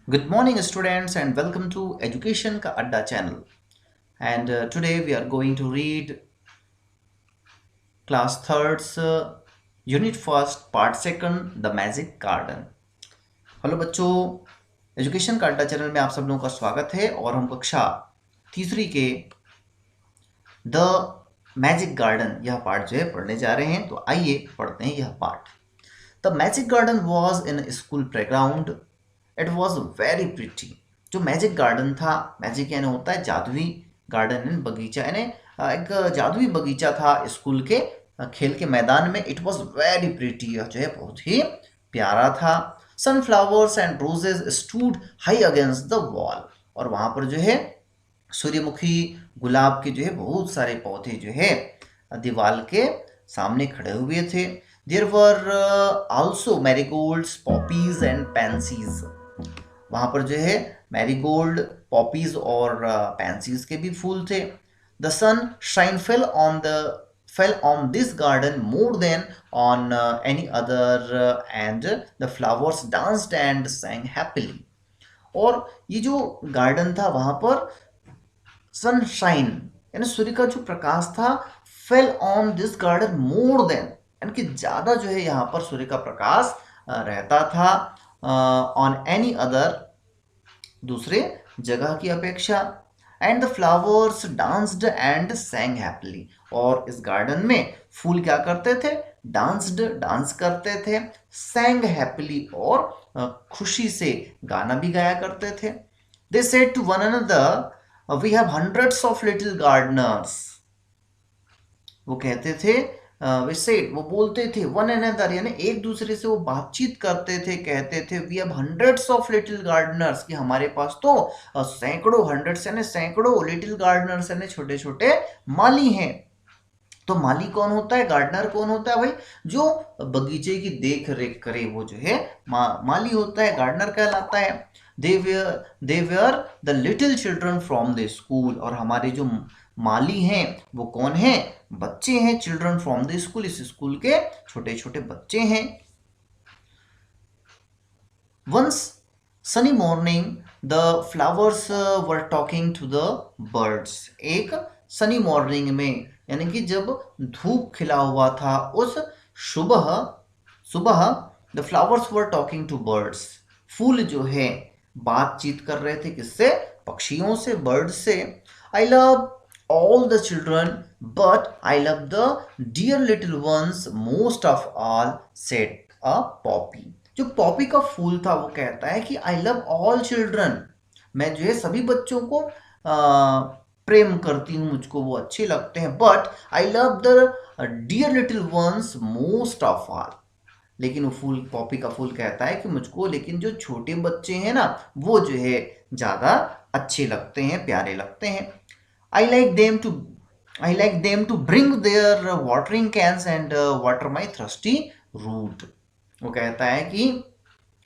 Good morning, students, and welcome to Education Ka Adda channel. And today we are going to read class third's unit first, part second, The Magic Garden. Hello बच्चों, education का अड्डा channel में आप सब लोगों का स्वागत है और हम कक्षा तीसरी के द मैजिक गार्डन यह पार्ट जो है पढ़ने जा रहे हैं। तो आइए पढ़ते हैं यह part. The magic garden was in school playground. It was very pretty. जो मैजिक गार्डन था, मैजिक यानी होता है जादुई, गार्डन यानी बगीचा, यानी एक जादुई बगीचा था स्कूल के खेल के मैदान में। इट वॉज वेरी प्रिटी, यह जो है बहुत ही प्यारा था। Sunflowers and roses stood high against the wall. और वहां पर जो है सूर्यमुखी, गुलाब के जो है बहुत सारे पौधे जो है दीवार के सामने खड़े हुए थे। There were also marigolds, poppies and pansies. वहां पर जो है मैरीगोल्ड, पॉपीज और पैंसीज के भी फूल थे। The sun shine fell on this garden more than on any other, and the flowers danced and sang happily. और ये जो गार्डन था वहां पर सनशाइन यानी सूर्य का जो प्रकाश था, fell on this garden more than यानी कि ज्यादा जो है यहाँ पर सूर्य का प्रकाश रहता था ऑन एनी अदर, दूसरे जगह की अपेक्षा। And the flowers danced and सैंग happily. और इस गार्डन में फूल क्या करते थे? डांस्ड, डांस करते थे। सैंग हैप्पीली और खुशी से गाना भी गाया करते थे। They said to one another we have hundreds of little gardeners. वो कहते थे, वे सेड, वो बोलते थे, वन अनदर यानी एक दूसरे से वो बातचीत करते थे, कहते थे we have hundreds of little gardeners, कि हमारे पास तो सैकड़ों, हंड्रेड्स यानी सैकड़ों, लिटिल गार्डनर्स यानी छोटे छोटे माली हैं। तो माली कौन होता है? गार्डनर कौन होता है भाई? जो बगीचे की देख रेख करे वो जो है माली होता है, गार्डनर कहलाता है। They were the little children from the school. और हमारे जो माली हैं वो कौन है? बच्चे हैं। चिल्ड्रन फ्रॉम द स्कूल, इस स्कूल के छोटे छोटे बच्चे हैं। Once sunny morning the flowers were talking to the birds. एक सनी मॉर्निंग में यानी कि जब धूप खिला हुआ था उस सुबह सुबह the flowers were talking to birds. फूल जो है बातचीत कर रहे थे, किससे? पक्षियों से, बर्ड से। I love all the children but I love the dear little ones most of all, said a poppy. जो पॉपी का फूल था वो कहता है कि आई लव ऑल चिल्ड्रन, मैं जो है सभी बच्चों को प्रेम करती हूँ, मुझको वो अच्छे लगते हैं। But I love the dear little ones most of all. लेकिन वो फूल, पॉपी का फूल कहता है कि मुझको लेकिन जो छोटे बच्चे हैं ना वो जो है ज्यादा अच्छे लगते हैं, प्यारे लगते हैं। I like them to I like them to bring their watering cans and water my thirsty root. वो कहता है कि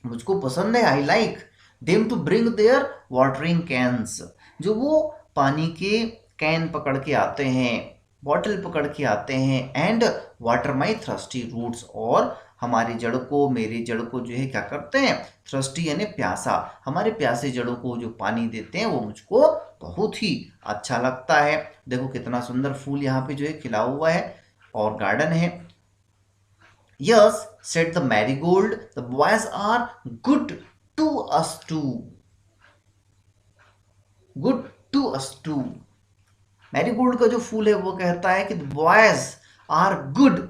मुझको पसंद है, I like them to bring their watering cans, जो वो पानी के कैन पकड़ के आते हैं, बॉटल पकड़ के आते हैं। And water my thirsty roots, और हमारी जड़ को, मेरी जड़ को जो है क्या करते हैं? थ्रस्टी यानी प्यासा, हमारे प्यासे जड़ों को जो पानी देते हैं वो मुझको बहुत ही अच्छा लगता है। देखो कितना सुंदर फूल यहाँ पे जो है खिला हुआ है और गार्डन है। Yes, said the marigold, the boys are good to us too. Good to us too. Marigold का जो फूल है वो कहता है कि boys are good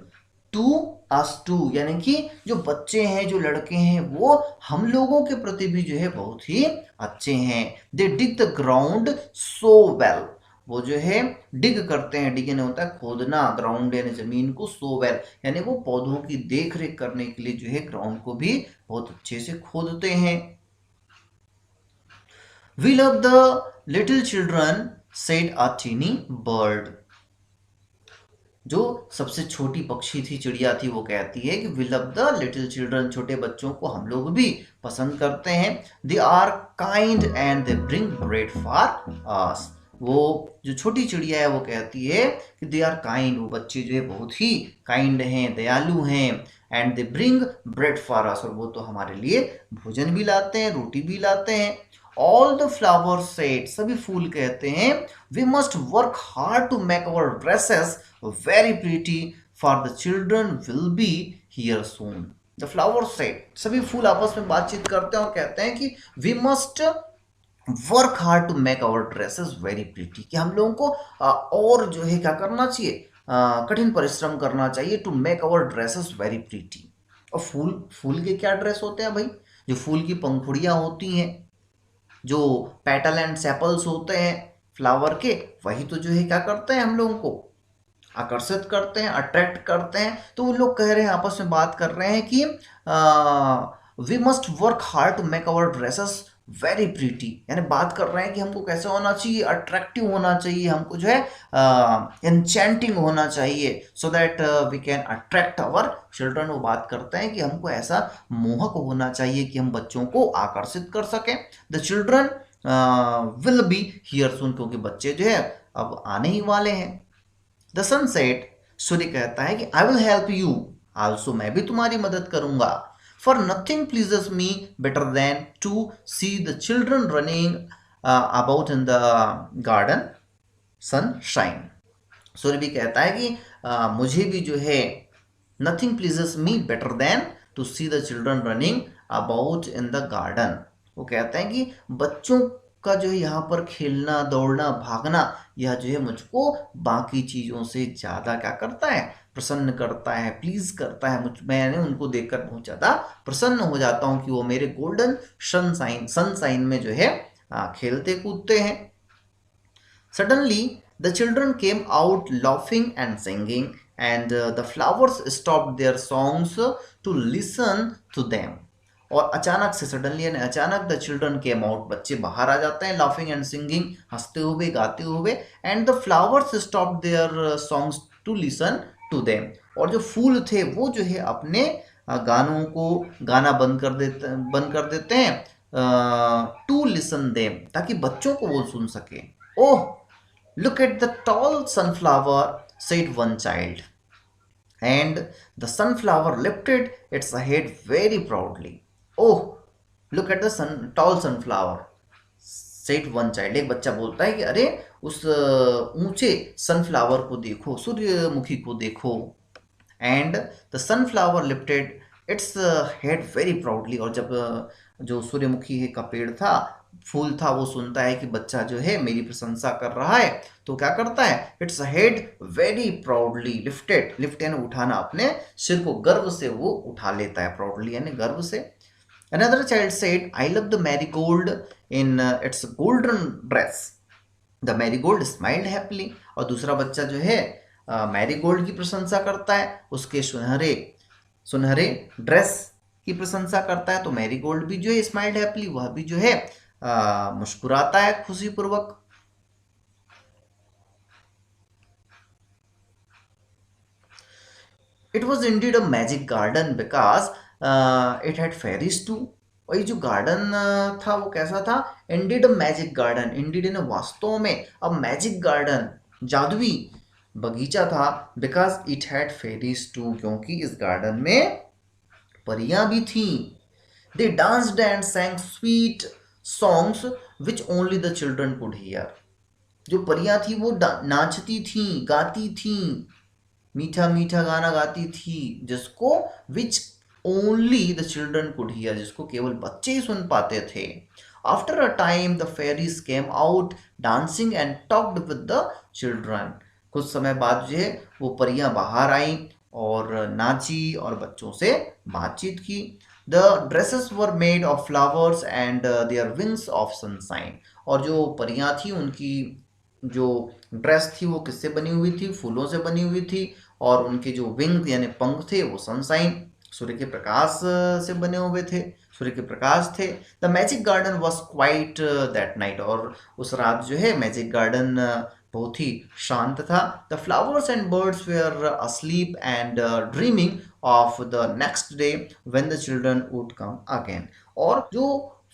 to us too, यानी कि जो बच्चे हैं, जो लड़के हैं, वो हम लोगों के प्रति भी जो है बहुत ही अच्छे हैं। They dig the ground so well. वो जो है डिग करते हैं, डिग यानी होता है खोदना, ग्राउंड यानी जमीन को, सो वेल यानी वो पौधों की देख रेख करने के लिए जो है ग्राउंड को भी बहुत अच्छे से खोदते हैं। We love the little children, said a tiny bird. जो सबसे छोटी पक्षी थी, चिड़िया थी, वो कहती है कि we love the little children, छोटे बच्चों को हम लोग भी पसंद करते हैं। They are kind and they bring bread for us. वो जो छोटी चिड़िया है वो कहती है कि दे आर काइंड, वो बच्चे जो है बहुत ही काइंड हैं, दयालु हैं, and they bring bread for अस, और वो तो हमारे लिए भोजन भी लाते हैं, रोटी भी लाते हैं। ऑल द फ्लावर्स सेड, सभी फूल कहते हैं, we must work hard to make our dresses very pretty for the children will be here soon. The flowers said, सभी फूल आपस में बातचीत करते हैं और कहते हैं कि we must work hard to make our dresses very pretty, कि हम लोगों को और जो है क्या करना चाहिए, कठिन परिश्रम करना चाहिए to make our dresses very pretty. और फूल फूल के क्या ड्रेस होते हैं भाई, जो फूल की पंखुड़ियाँ होती हैं, जो पेटल एंड सेपल्स होते हैं फ्लावर के, वही तो जो है क्या करते हैं, हम लोगों को आकर्षित करते हैं, अट्रैक्ट करते हैं। तो वो लोग कह रहे हैं, आपस में बात कर रहे हैं कि we must work hard to make our dresses very pretty, यानी बात कर रहे हैं कि हमको कैसे होना चाहिए, अट्रैक्टिव होना चाहिए, हमको जो है एन्चेंटिंग होना चाहिए, so that we can attract our children. वो बात करते हैं कि हमको ऐसा मोहक होना चाहिए कि हम बच्चों को आकर्षित कर सकें। The children will be here soon, क्योंकि बच्चे जो है अब आने ही वाले हैं। द सन सेड, सूर्य कहता है कि I will help you also, मैं भी तुम्हारी मदद करूंगा। For nothing pleases me better than to see the children running about in the garden sunshine. सूर्य भी कहता है कि मुझे भी जो है nothing pleases me better than to see the children running about in the garden. वो कहते हैं कि बच्चों का जो है यहाँ पर खेलना, दौड़ना, भागना, यह जो है मुझको बाकी चीज़ों से ज़्यादा क्या करता है, प्रसन्न करता है, प्लीज करता है। मैंने उनको देखकर बहुत ज़्यादा प्रसन्न हो जाता हूँ कि वो मेरे गोल्डन सनसाइन में जो है खेलते कूदते हैं। Suddenly the children came out laughing and singing and the flowers stopped their songs to listen to them. और अचानक से, सडनली यानी अचानक, द चिल्ड्रन केम आउट, बच्चे बाहर आ जाते हैं, लाफिंग एंड सिंगिंग, हंसते हुए, गाते हुए, and the flowers stop their songs to listen to them. और जो फूल थे वो जो है अपने गानों को गाना बंद कर देते हैं टू लिसन देम, ताकि बच्चों को वो सुन सके। Oh look at the tall sunflower, said one child, and the sunflower lifted its head very proudly. Oh, look at the tall sunflower, said one child. एक बच्चा बोलता है कि अरे उस ऊंचे सनफ्लावर को देखो, सूर्यमुखी को देखो। And the sunflower lifted its head very proudly, और जब जो सूर्यमुखी का पेड़ था, फूल था, वो सुनता है कि बच्चा जो है मेरी प्रशंसा कर रहा है, तो क्या करता है, its head very proudly lifted, lift यानी उठाना, अपने सिर को गर्व से वो उठा लेता है, प्राउडली यानी गर्व से। Another child said I love the marigold in its golden dress, the marigold smiled happily. और दूसरा बच्चा जो है मैरीगोल्ड की प्रशंसा करता है, उसके सुनहरे सुनहरे ड्रेस की प्रशंसा करता है। तो मैरीगोल्ड भी जो है स्माइल्ड हैप्पीली, वह भी जो है मुस्कुराता है खुशीपूर्वक। It was indeed a magic garden because it had fairies too. और ये जो गार्डन था वो कैसा था, indeed a magic garden, indeed in वास्तव में, अब मैजिक गार्डन, जादुई बगीचा था, because it had fairies too, क्योंकि इस गार्डन में परियां भी थी। They danced and sang sweet songs which only the children could hear. जो परियां थी वो नाचती थी, गाती थी, मीठा मीठा गाना गाती थी, जिसको which only the children could hear, जिसको केवल बच्चे ही सुन पाते थे। After a time the fairies came out dancing and talked with the children. कुछ समय बाद जो है वो परियां बाहर आई और नाची और बच्चों से बातचीत की। The dresses were made of flowers and their wings of sunshine. और जो परियां थी उनकी जो ड्रेस थी वो किससे बनी हुई थी, फूलों से बनी हुई थी, और उनके जो विंग यानी पंख थे वो सनशाइन, सूर्य के प्रकाश से बने हुए थे, सूर्य के प्रकाश थे। The magic garden was quite that night. और उस रात जो है मैजिक गार्डन बहुत ही शांत था। The flowers and birds were asleep and dreaming of the next day when the children would come again. और जो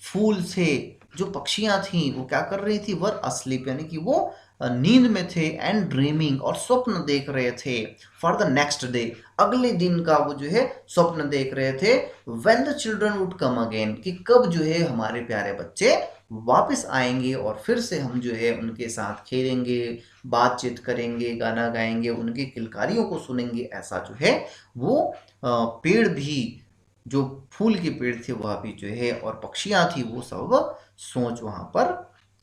फूल थे, जो पक्षियां थी, वो क्या कर रही थी, वर अस्लीप यानी कि वो नींद में थे एंड ड्रीमिंग और स्वप्न देख रहे थे फॉर द नेक्स्ट डे, अगले दिन का वो जो है स्वप्न देख रहे थे when the children would come again, कि कब जो है हमारे प्यारे बच्चे वापस आएंगे और फिर से हम जो है उनके साथ खेलेंगे, बातचीत करेंगे, गाना गाएंगे, उनकी किलकारियों को सुनेंगे। ऐसा जो है वो पेड़ भी, जो फूल के पेड़ थे वह भी जो है और पक्षियां थी वो सब सोच वहां पर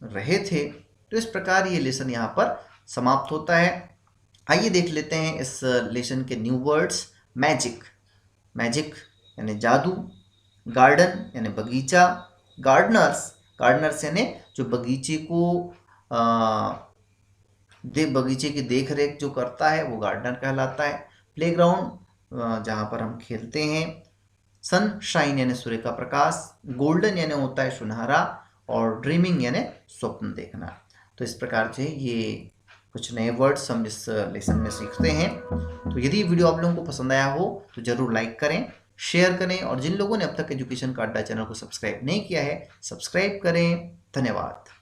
रहे थे। तो इस प्रकार ये लेसन यहाँ पर समाप्त होता है। आइए देख लेते हैं इस लेसन के न्यू वर्ड्स। मैजिक, मैजिक यानी जादू, गार्डन यानी बगीचा, गार्डनर्स, गार्डनर्स यानी जो बगीचे को बगीचे की देख रेख जो करता है वो गार्डनर कहलाता है। प्लेग्राउंड जहाँ पर हम खेलते हैं। सनशाइन यानी सूर्य का प्रकाश, गोल्डन यानी होता है सुनहरा, और ड्रीमिंग यानी स्वप्न देखना। तो इस प्रकार से ये कुछ नए वर्ड्स हम इस लेसन में सीखते हैं। तो यदि वीडियो आप लोगों को पसंद आया हो तो जरूर लाइक करें, शेयर करें, और जिन लोगों ने अब तक एजुकेशन का अड्डा चैनल को सब्सक्राइब नहीं किया है, सब्सक्राइब करें। धन्यवाद।